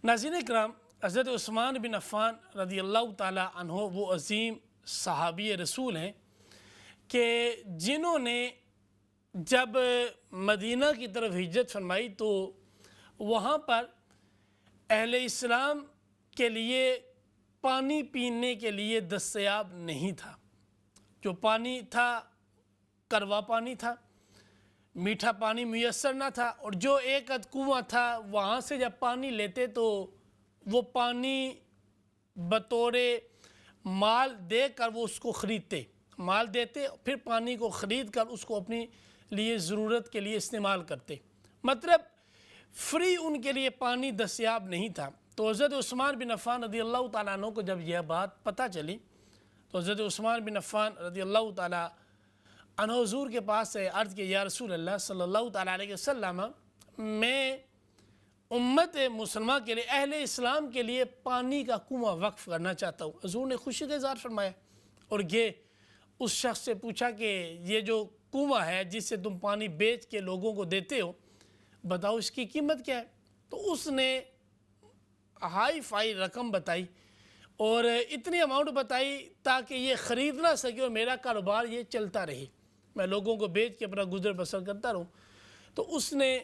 ناظرین اکرام، حضرت عثمان بن عفان رضی اللہ تعالیٰ عنہ وہ عظیم صحابی رسول ہیں کہ جنہوں نے جب مدینہ کی طرف ہجرت فرمائی تو وہاں پر اہل اسلام کے لیے پانی پینے کے لیے دستیاب نہیں تھا۔ جو پانی تھا کروا پانی تھا، میٹھا پانی میسر نہ تھا، اور جو ایک اد کنواں تھا وہاں سے جب پانی لیتے تو وہ پانی بطور مال دے کر وہ اس کو خریدتے، مال دیتے پھر پانی کو خرید کر اس کو اپنی لیے ضرورت کے لیے استعمال کرتے، مطلب فری ان کے لیے پانی دستیاب نہیں تھا۔ تو حضرت عثمان بن عفان رضی اللہ تعالیٰ عنہ کو جب یہ بات پتہ چلی تو حضرت عثمان بن عفان رضی اللہ تعالیٰ عنہ حضور کے پاس سے عرض کہ یا رسول اللہ صلی اللہ تعالیٰ علیہ وسلم، میں امت مسلمہ کے لیے، اہل اسلام کے لیے پانی کا کنواں وقف کرنا چاہتا ہوں۔ حضور نے خوشی کا اظہار فرمایا اور یہ اس شخص سے پوچھا کہ یہ جو کنواں ہے جس سے تم پانی بیچ کے لوگوں کو دیتے ہو، بتاؤ اس کی قیمت کیا ہے؟ تو اس نے ہائی فائی رقم بتائی اور اتنی اماؤنٹ بتائی تاکہ یہ خرید نہ سکے اور میرا کاروبار یہ چلتا رہے، میں لوگوں کو بیچ کے اپنا گزر بسر کرتا رہوں۔ تو اس نے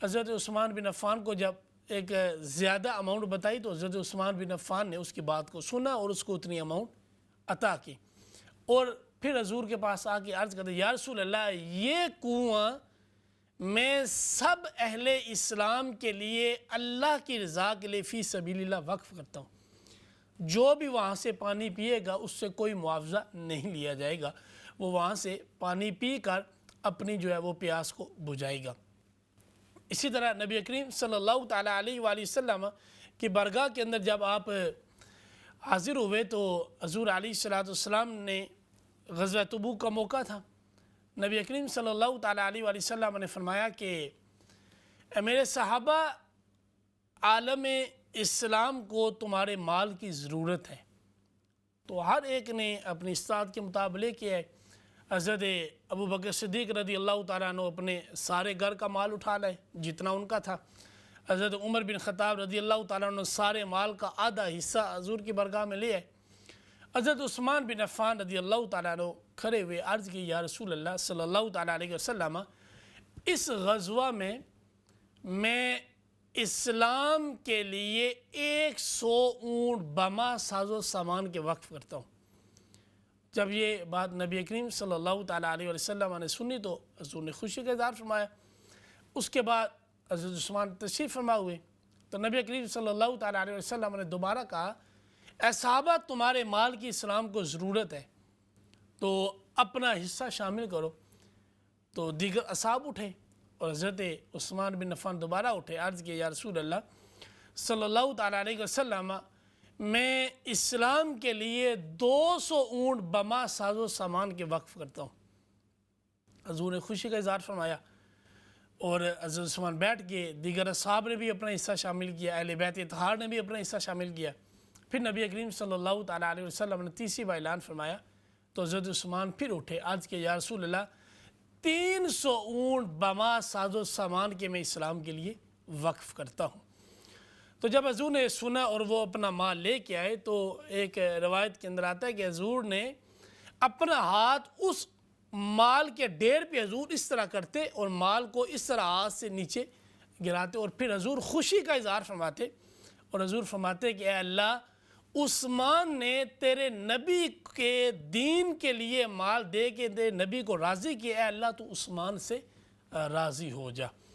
حضرت عثمان بن عفان کو جب ایک زیادہ اماؤنٹ بتائی تو حضرت عثمان بن عفان نے اس کی بات کو سنا اور اس کو اتنی اماؤنٹ عطا کی، اور پھر حضور کے پاس آ کے عرض کرتے یا رسول اللہ، یہ کنواں میں سب اہل اسلام کے لیے اللہ کی رضا کے لیے فی سبیل اللہ وقف کرتا ہوں، جو بھی وہاں سے پانی پیے گا اس سے کوئی معاوضہ نہیں لیا جائے گا، وہ وہاں سے پانی پی کر اپنی جو ہے وہ پیاس کو بجھائے گا۔ اسی طرح نبی کریم صلی اللہ تعالیٰ علیہ وآلہ وسلم کی بارگاہ کے اندر جب آپ حاضر ہوئے تو حضور علیہ السلام نے غزوہ تبوک کا موقع تھا، نبی کریم صلی اللہ تعالیٰ علیہ وآلہ وسلم نے فرمایا کہ اے میرے صحابہ، عالم اسلام کو تمہارے مال کی ضرورت ہے۔ تو ہر ایک نے اپنی استطاعت کے مطابق کیا ہے۔ حضرت ابو بکر صدیق رضی اللہ تعالیٰ عنہ اپنے سارے گھر کا مال اٹھا لائے جتنا ان کا تھا۔ حضرت عمر بن خطاب رضی اللہ تعالیٰ عنہ سارے مال کا آدھا حصہ حضور کی بارگاہ میں لے آئے۔ حضرت عثمان بن عفان رضی اللہ تعالیٰ عنہ کھڑے ہوئے عرض کی یا رسول اللہ صلی اللہ تعالیٰ علیہ وسلم، اس غزوہ میں اسلام کے لیے 100 اونٹ بما ساز و سامان کے وقف کرتا ہوں۔ جب یہ بات نبی کریم صلی اللہ تعالیٰ علیہ وسلم نے سنی تو حضور نے خوشی کا اظہار فرمایا۔ اس کے بعد حضرت عثمان تشریف فرما ہوئے تو نبی کریم صلی اللہ تعالیٰ علیہ وسلم نے دوبارہ کہا اے صحابہ، تمہارے مال کی اسلام کو ضرورت ہے تو اپنا حصہ شامل کرو۔ تو دیگر اصحاب اٹھے اور حضرت عثمان بن عفان دوبارہ اٹھے، عرض کیا یا رسول اللہ صلی اللہ تعالیٰ علیہ وسلم، میں اسلام کے لیے 200 اونٹ بما ساز و سامان کے وقف کرتا ہوں۔ حضور نے خوشی کا اظہار فرمایا اور حضرت عثمان بیٹھ گئے، دیگر اصحاب نے بھی اپنا حصہ شامل کیا، اہل بیت اطہار نے بھی اپنا حصہ شامل کیا۔ پھر نبی کریم صلی اللہ تعالیٰ علیہ وسلم نے تیسری بار اعلان فرمایا تو حضرت عثمان پھر اٹھے، عرض کیا یا رسول اللہ 300 اونٹ بما ساز و سامان کے میں اسلام کے لیے وقف کرتا ہوں۔ تو جب حضور نے سنا اور وہ اپنا مال لے کے آئے تو ایک روایت کے اندر آتا ہے کہ حضور نے اپنا ہاتھ اس مال کے ڈھیر پہ حضور اس طرح کرتے اور مال کو اس طرح ہاتھ سے نیچے گراتے اور پھر حضور خوشی کا اظہار فرماتے اور حضور فرماتے کہ اے اللہ، عثمان نے تیرے نبی کے دین کے لیے مال دے کے تیرے نبی کو راضی کیا، اے اللہ تو عثمان سے راضی ہو جا۔